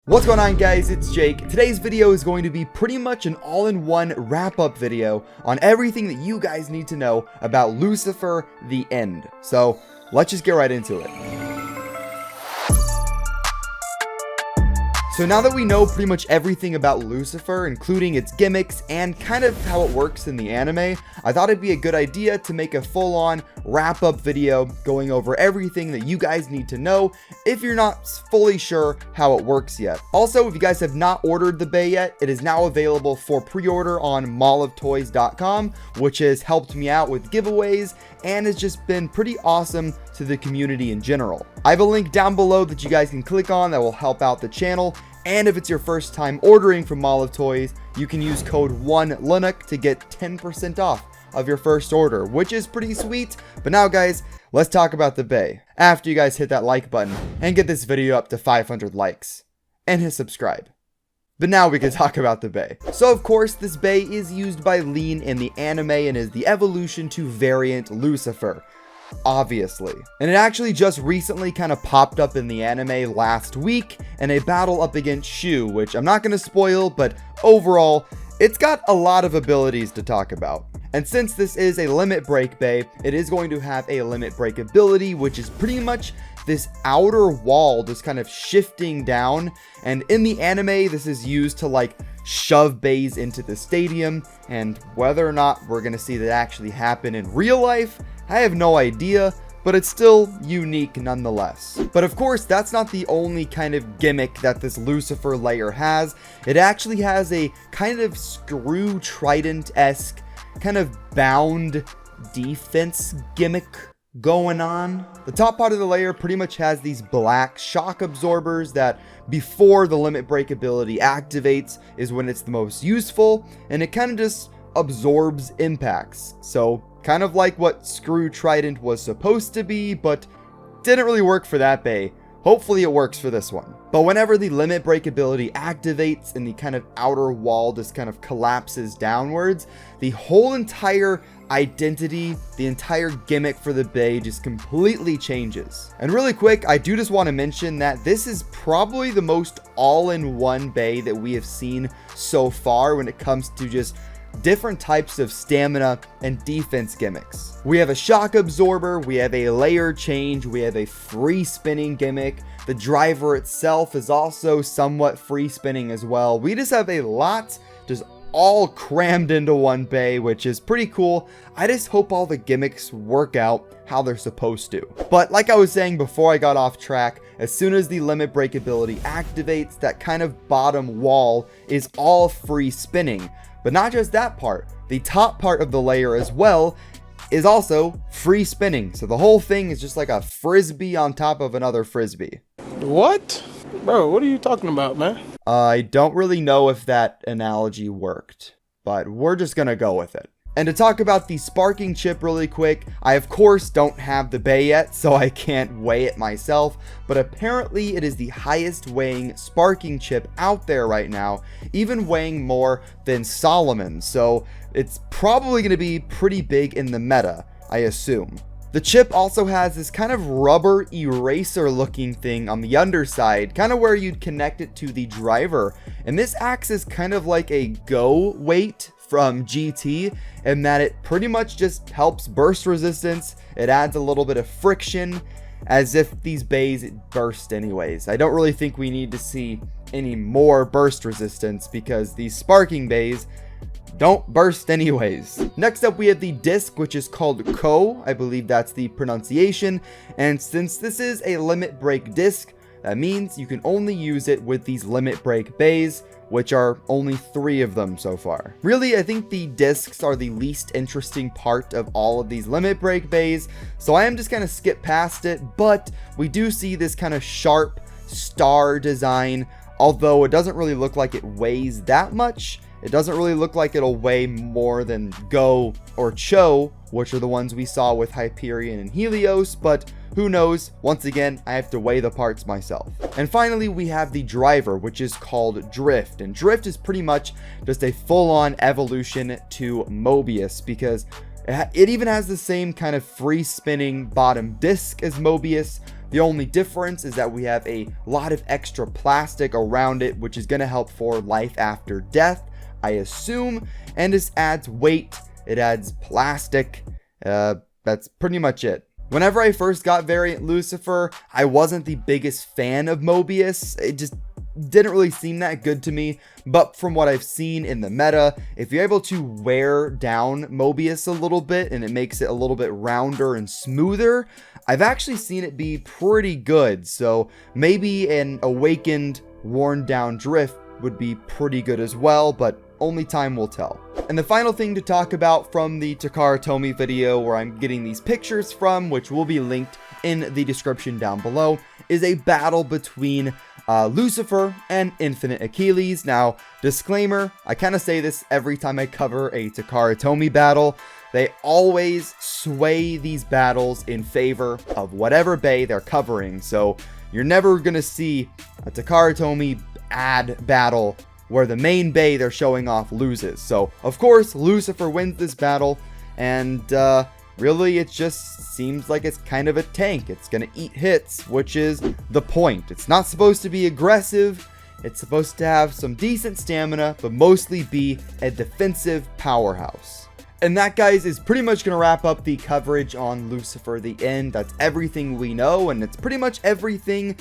What's going on, guys? It's Jake. Today's video is going to be pretty much an all-in-one wrap-up video on everything that you guys need to know about Lucifer The End. So let's just get right into it. So now that we know pretty much everything about Lucifer, including its gimmicks and kind of how it works in the anime, I thought it'd be a good idea to make a full-on wrap-up video going over everything that you guys need to know if you're not fully sure how it works yet. Also, if you guys have not ordered the Bay yet, it is now available for pre-order on malloftoys.com, which has helped me out with giveaways and has just been pretty awesome to the community in general. I have a link down below that you guys can click on that will help out the channel. And if it's your first time ordering from Mall of Toys, you can use code 1ilinnuc to get 10% off of your first order, which is pretty sweet. But now, guys, let's talk about the Bay after you guys hit that like button and get this video up to 500 likes and hit subscribe. But now we can talk about the Bay. So of course, this Bay is used by Lean in the anime and is the evolution to Variant Lucifer, obviously. And it actually just recently kind of popped up in the anime last week in a battle up against Shu, which I'm not going to spoil, but overall, it's got a lot of abilities to talk about. And since this is a limit break Bay, it is going to have a limit break ability, which is pretty much this outer wall just kind of shifting down. And in the anime, this is used to like shove bays into the stadium. And whether or not we're going to see that actually happen in real life, I have no idea, but it's still unique nonetheless. But of course, that's not the only kind of gimmick that this Lucifer layer has. It actually has a kind of screw trident-esque kind of bound defense gimmick going on. The top part of the layer pretty much has these black shock absorbers that before the limit break ability activates is when it's the most useful, and it kind of just absorbs impacts. So kind of like what Screw Trident was supposed to be, but didn't really work for that Bay. Hopefully it works for this one. But whenever the limit break ability activates and the kind of outer wall just kind of collapses downwards, the whole entire identity, the entire gimmick for the Bay just completely changes. And really quick, I do just want to mention that this is probably the most all-in-one Bay that we have seen so far when it comes to just different types of stamina and defense gimmicks. We have a shock absorber, we have a layer change, we have a free spinning gimmick. The driver itself is also somewhat free spinning as well. We just have a lot just all crammed into one Bay, which is pretty cool. I just hope all the gimmicks work out how they're supposed to. But like I was saying before I got off track, as soon as the limit break ability activates, that kind of bottom wall is all free spinning. But not just that part, the top part of the layer as well is also free spinning. So the whole thing is just like a frisbee on top of another frisbee. What? Bro, what are you talking about, man? I don't really know if that analogy worked, but we're just gonna go with it. And to talk about the sparking chip really quick, I of course don't have the Bay yet, so I can't weigh it myself, but apparently it is the highest weighing sparking chip out there right now, even weighing more than Solomon, so it's probably going to be pretty big in the meta, I assume. The chip also has this kind of rubber eraser looking thing on the underside, kind of where you'd connect it to the driver, and this acts as kind of like a go weight from GT, in that it pretty much just helps burst resistance. It adds a little bit of friction, as if these bays burst anyways. I don't really think we need to see any more burst resistance because these sparking bays don't burst anyways. Next up, we have the disc, which is called Ko. I believe that's the pronunciation. And since this is a limit break disc, that means you can only use it with these limit break bays, which are only 3 of them so far. Really, I think the discs are the least interesting part of all of these limit break bays, so I am just gonna skip past it, but we do see this kind of sharp star design, although it doesn't really look like it weighs that much. It doesn't really look like it'll weigh more than Go or Cho, which are the ones we saw with Hyperion and Helios, but who knows? Once again, I have to weigh the parts myself. And finally, we have the driver, which is called Drift. And Drift is pretty much just a full-on evolution to Mobius, because it even has the same kind of free spinning bottom disc as Mobius, The only difference is that we have a lot of extra plastic around it, which is going to help for life after death, I assume. And this adds weight, it adds plastic. That's pretty much it. Whenever I first got Variant Lucifer, I wasn't the biggest fan of Mobius. It just didn't really seem that good to me, but from what I've seen in the meta, if you're able to wear down Mobius a little bit and it makes it a little bit rounder and smoother, I've actually seen it be pretty good. So maybe an awakened, worn down Drift would be pretty good as well, but only time will tell. And the final thing to talk about from the Takara Tomy video, where I'm getting these pictures from, which will be linked in the description down below, is a battle between Lucifer and Infinite Achilles. Now, disclaimer, I kind of say this every time I cover a Takara Tomy battle. They always sway these battles in favor of whatever bay they're covering. So you're never going to see a Takara Tomy ad battle where the main bay they're showing off loses. So, of course, Lucifer wins this battle, and really, it just seems like it's kind of a tank. It's gonna eat hits, which is the point. It's not supposed to be aggressive. It's supposed to have some decent stamina, but mostly be a defensive powerhouse. And that, guys, is pretty much gonna wrap up the coverage on Lucifer The End. That's everything we know, and it's pretty much everything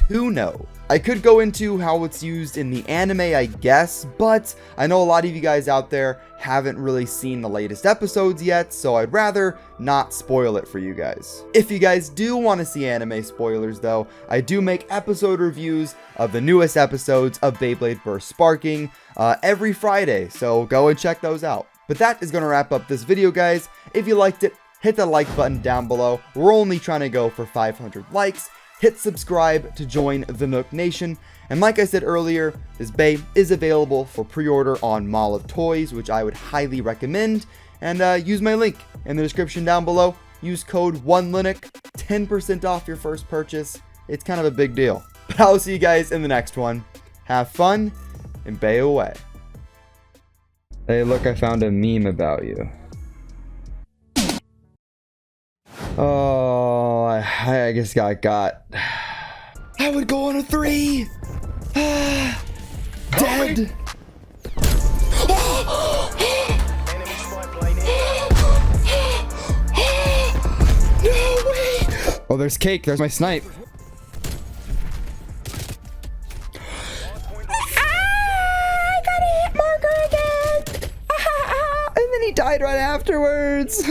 to know. I could go into how it's used in the anime, I guess, but I know a lot of you guys out there haven't really seen the latest episodes yet, so I'd rather not spoil it for you guys. If you guys do want to see anime spoilers though, I do make episode reviews of the newest episodes of Beyblade Burst Sparking every Friday, so go and check those out. But that is going to wrap up this video, guys. If you liked it, hit the like button down below. We're only trying to go for 500 likes. Hit subscribe to join the Nook Nation. And like I said earlier, this Bay is available for pre-order on Mall of Toys, which I would highly recommend. And use my link in the description down below. Use code 1ilinnuc, 10% off your first purchase. It's kind of a big deal. But I'll see you guys in the next one. Have fun, and Bay away. Hey, look, I found a meme about you. Oh, I just got. I would go on a 3. Dead. No way. Oh, there's cake. There's my snipe. I got a hit marker again. And then he died right afterwards.